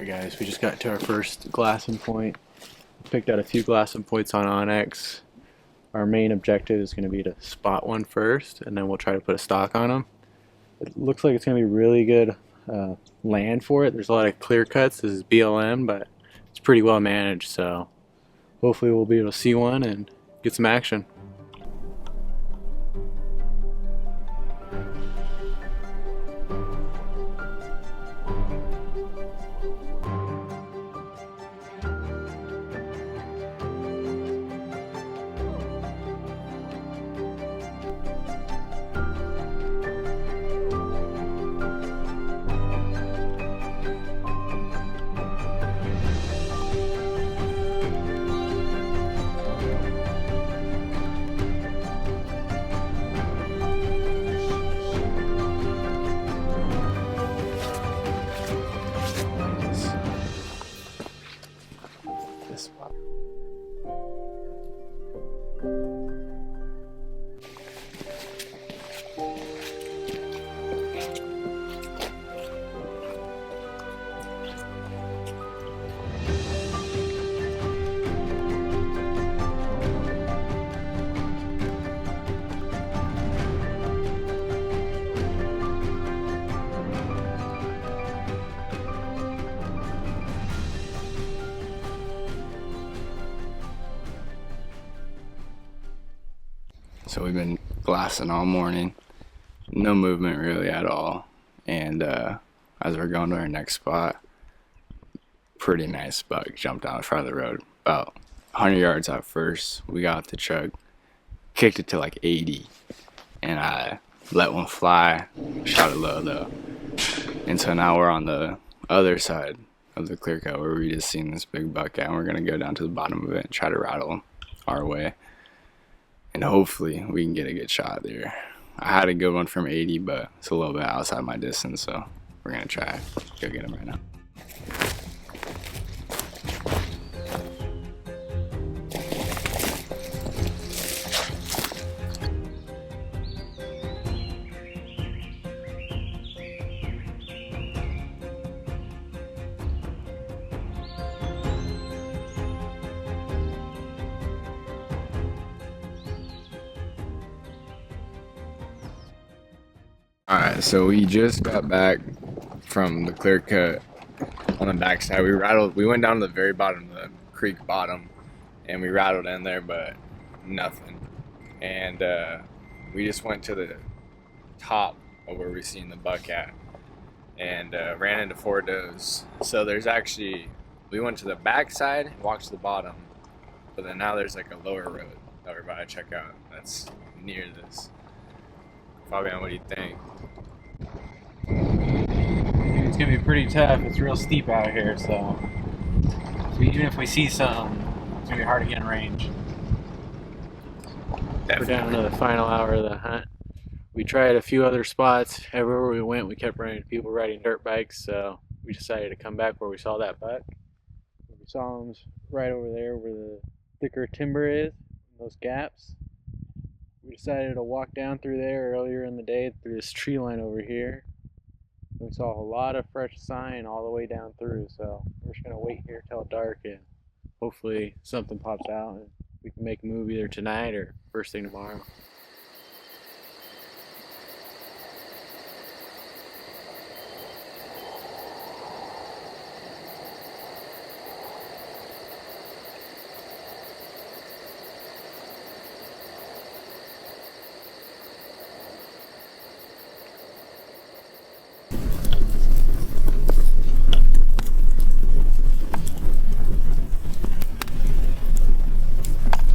Alright guys, we just got to our first glassing point. Picked out a few glassing points on Onyx. Our main objective is going to be to spot one first, and then we'll try to put a stock on them. It looks like it's going to be really good land for it. There's a lot of clear cuts. This is BLM, but it's pretty well managed, so hopefully we'll be able to see one and get some action. This spot. So we've been glassing all morning, no movement really at all, and as we're going to our next spot, pretty nice buck jumped out in front of the road, about 100 yards out first. We got the truck, kicked it to like 80, and I let one fly, shot it low though, and so now we're on the other side of the clear cut where we just seen this big buck at, and we're gonna go down to the bottom of it and try to rattle him our way. And hopefully we can get a good shot there. I had a good one from 80, but it's a little bit outside my distance, so we're gonna try go get him right now. Alright, so we just got back from the clear cut on the backside. We went down to the very bottom of the creek bottom and we rattled in there, but nothing. And we just went to the top of where we seen the buck at and ran into 4 does. So there's actually, we went to the backside, walked to the bottom, but then now there's like a lower road that we're about to check out that's near this. Fabian, what do you think? It's gonna be pretty tough. It's real steep out here, so even if we see some, it's gonna be hard to get in range. Definitely. We're down to the final hour of the hunt. We tried a few other spots. Everywhere we went, we kept running into people riding dirt bikes, so we decided to come back where we saw that buck. We saw him right over there where the thicker timber is, those gaps. We decided to walk down through there earlier in the day through this tree line over here. We saw a lot of fresh sign all the way down through, so we're just gonna wait here till dark and hopefully something pops out and we can make a move either tonight or first thing tomorrow.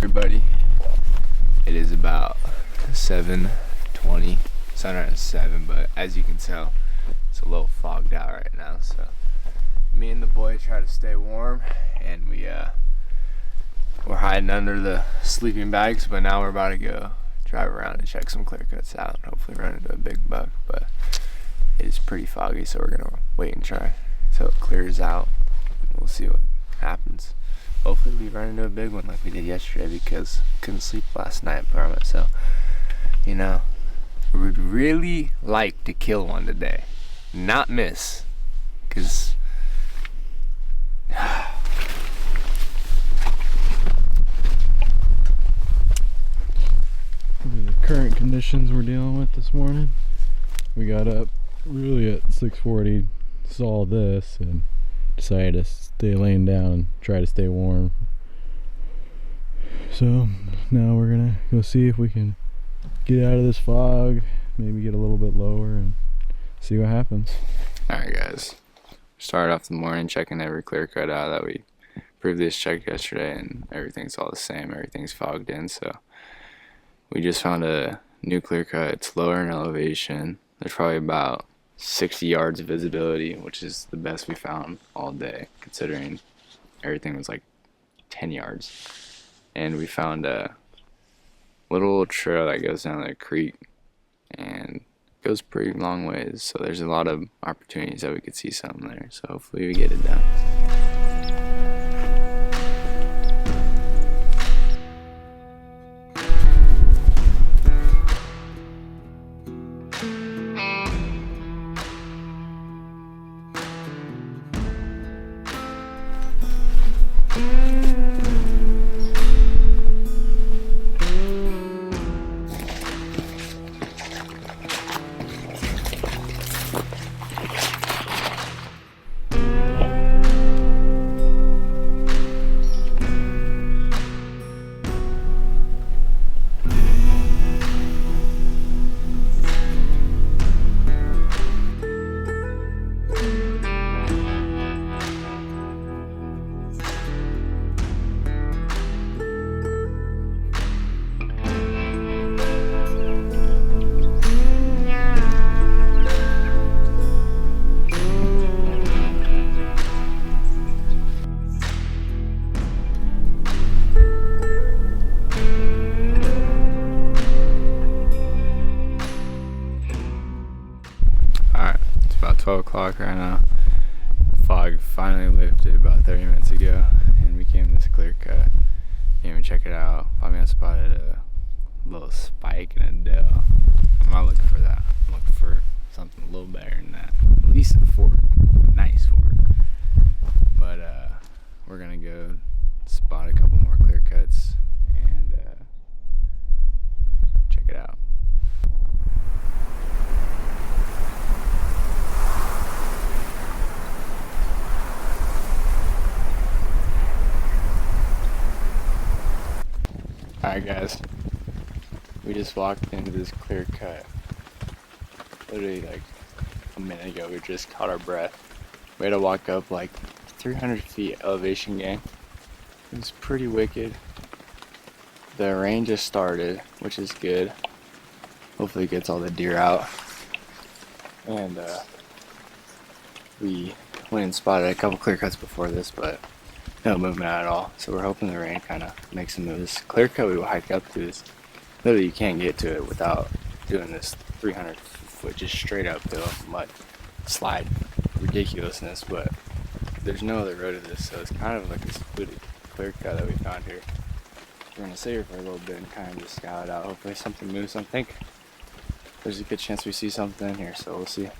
Everybody, it is about 7:20, sunrise at 7, but as you can tell, it's a little fogged out right now, so me and the boy try to stay warm, and we're hiding under the sleeping bags, but now we're about to go drive around and check some clear cuts out and hopefully run into a big buck, but it is pretty foggy, so we're gonna wait and try till it clears out, and we'll see what happens. Hopefully we run into a big one like we did yesterday, because I couldn't sleep last night by myself. You know, we would really like to kill one today, not miss, because current conditions we're dealing with this morning. We got up really at 6:40, saw this, and decided to stay laying down and try to stay warm. So now we're gonna go see if we can get out of this fog, maybe get a little bit lower and see what happens. Alright guys, started off the morning checking every clear cut out that we previous checked yesterday, and everything's all the same, everything's fogged in. So we just found a new clear cut. It's lower in elevation. There's probably about 60 yards of visibility, which is the best we found all day, considering everything was like 10 yards. And we found a little trail that goes down the creek and goes pretty long ways. So there's a lot of opportunities that we could see something there. So hopefully we get it done. Alright, it's about 12 o'clock right now. Fog finally lifted about 30 minutes ago, and we came to this clear cut. Came and check it out. Fabian spotted a little spike in a dell. I'm not looking for that. I'm looking for something a little better than that. At least a fork. A nice fork. But we're gonna go spot a couple more clear cuts and check it out. Alright guys, we just walked into this clear cut. Literally like a minute ago, we just caught our breath. We had to walk up like 300 feet elevation gain. It was pretty wicked. The rain just started, which is good. Hopefully it gets all the deer out. And we went and spotted a couple clear cuts before this, but no movement at all. So we're hoping the rain kind of makes some moves. Clear cut we will hike up to is literally you can't get to it without doing this 300 foot just straight uphill mud slide ridiculousness, but there's no other road to this, so it's kind of like a secluded clear cut that we found here. We're gonna stay here for a little bit and kind of just scout it out. Hopefully something moves. I think there's a good chance we see something in here, so we'll see.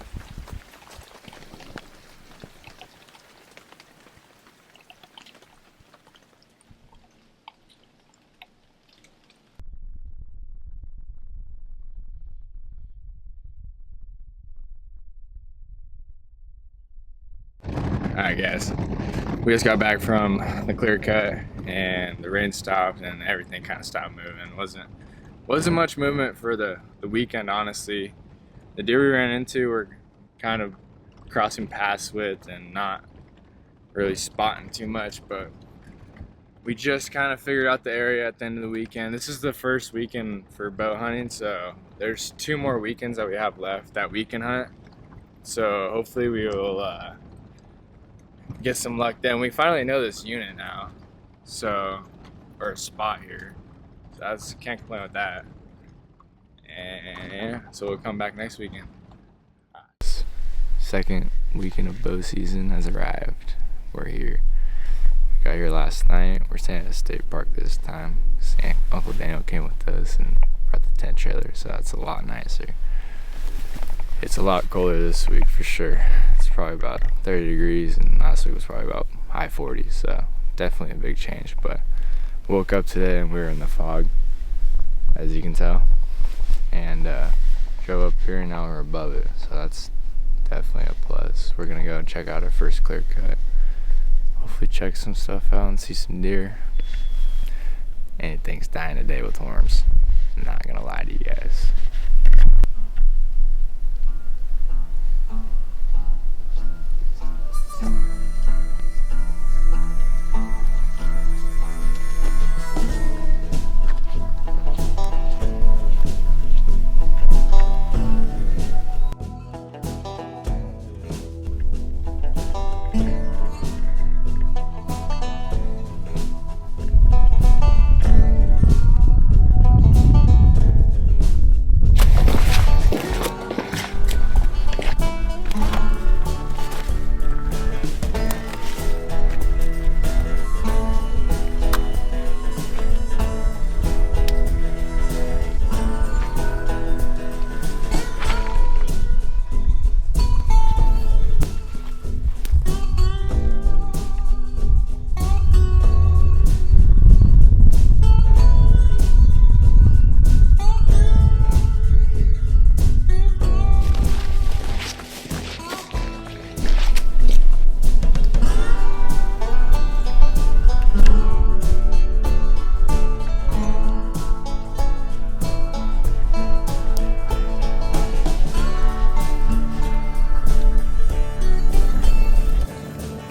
Alright guys, we just got back from the clear cut and the rain stopped and everything kind of stopped moving. Wasn't much movement for the weekend, honestly. The deer we ran into were kind of crossing paths with and not really spotting too much, but we just kind of figured out the area at the end of the weekend. This is the first weekend for bow hunting, so there's 2 more weekends that we have left that we can hunt. So hopefully we will get some luck then. We finally know this unit now, so, or a spot here, so can't complain with that. And yeah, so we'll come back next weekend. Second weekend of bow season has arrived. We're here. We got here last night. We're staying at a state park this time. Uncle Daniel came with us and brought the tent trailer, so that's a lot nicer. It's a lot colder this week for sure. It's probably about 30 degrees, and last week was probably about high 40s, so definitely a big change. But woke up today and we were in the fog, as you can tell. and drove up here and now we're above it, so that's definitely a plus. We're gonna go and check out our first clear cut. Hopefully check some stuff out and see some deer. Anything's dying today with worms. I'm not gonna lie to you guys.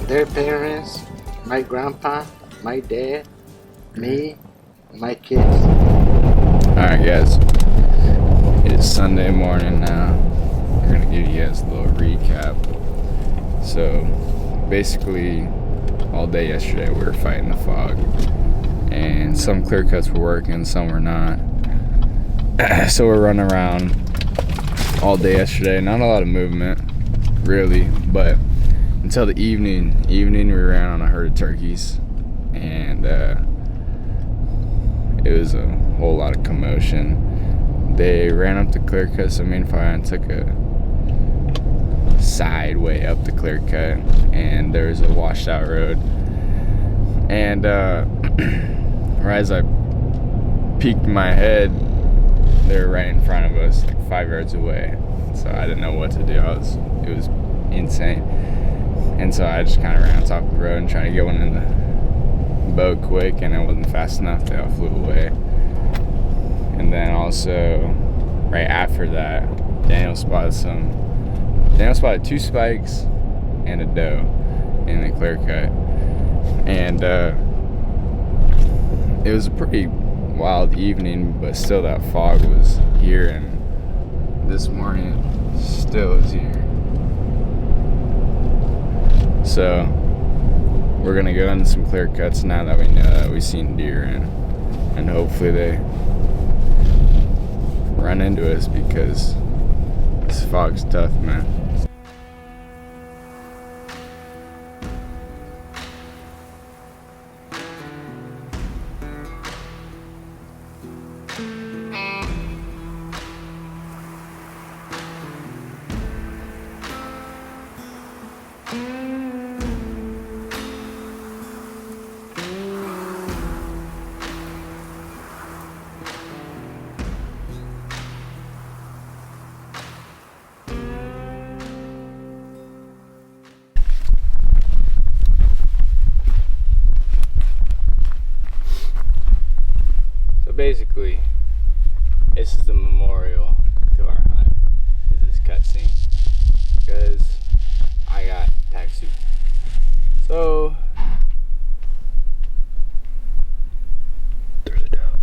Their parents, my grandpa, my dad, me, and my kids. Alright guys, it's Sunday morning now. I'm gonna give you guys a little recap. So basically all day yesterday we were fighting the fog, and some clear cuts were working, some were not. So we're running around all day yesterday. Not a lot of movement really, but until the evening we ran on a herd of turkeys, and it was a whole lot of commotion. They ran up the clear cut, so me and Fabian took a side way up the clear cut, and there was a washed out road, and right as I peeked my head, they were right in front of us, like 5 yards away. So I didn't know what to do. It was insane. And so I just kind of ran on top of the road and tried to get one in the boat quick, and it wasn't fast enough. They all flew away. And then also, right after that, Daniel spotted 2 spikes and a doe in the clear cut. And it was a pretty wild evening, but still that fog was here, and this morning still is here. So we're gonna go into some clear cuts now that we know that we've seen deer, and hopefully they run into us, because this fog's tough, man. Basically, this is the memorial to our hunt, is this cutscene, because I got tattooed. So there's a doe.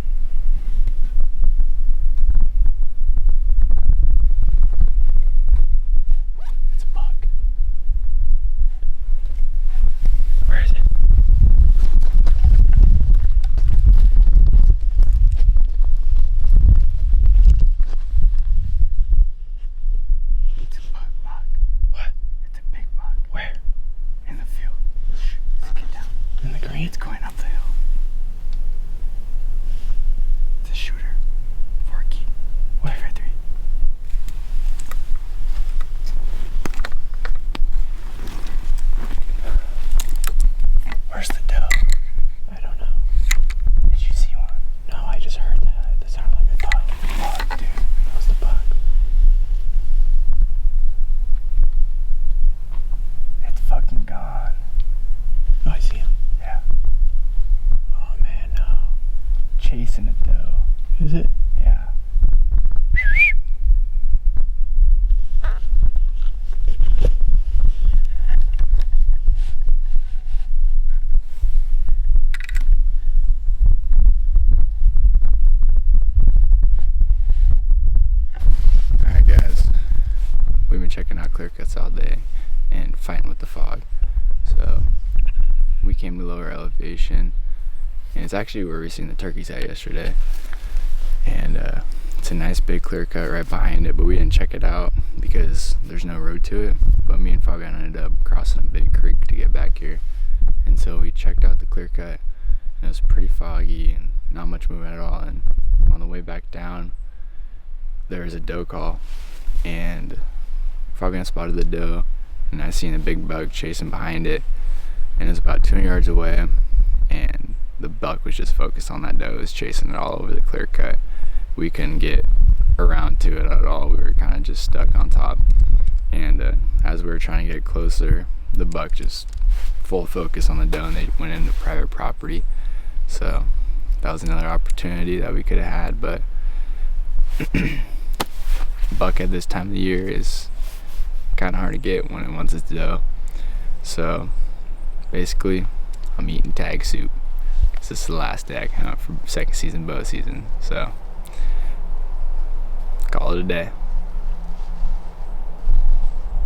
It's a buck. Where is it? checking out clear cuts all day and fighting with the fog. So we came to lower elevation, and it's actually where we seen the turkeys at yesterday. And it's a nice big clear cut right behind it, but we didn't check it out because there's no road to it. But me and Fabian ended up crossing a big creek to get back here, and so we checked out the clear cut, and it was pretty foggy and not much movement at all. And on the way back down, there was a doe call, and Fabian spotted the doe, and I seen a big buck chasing behind it, and it was about 200 yards away, and the buck was just focused on that doe. It was chasing it all over the clear cut. We couldn't get around to it at all. We were kind of just stuck on top, and as we were trying to get closer, the buck just full focus on the doe, and they went into private property. So that was another opportunity that we could have had, but buck at this time of the year is kind of hard to get once it's doe. So basically, I'm eating tag soup. This is the last day I can hunt for second season bow season. So call it a day.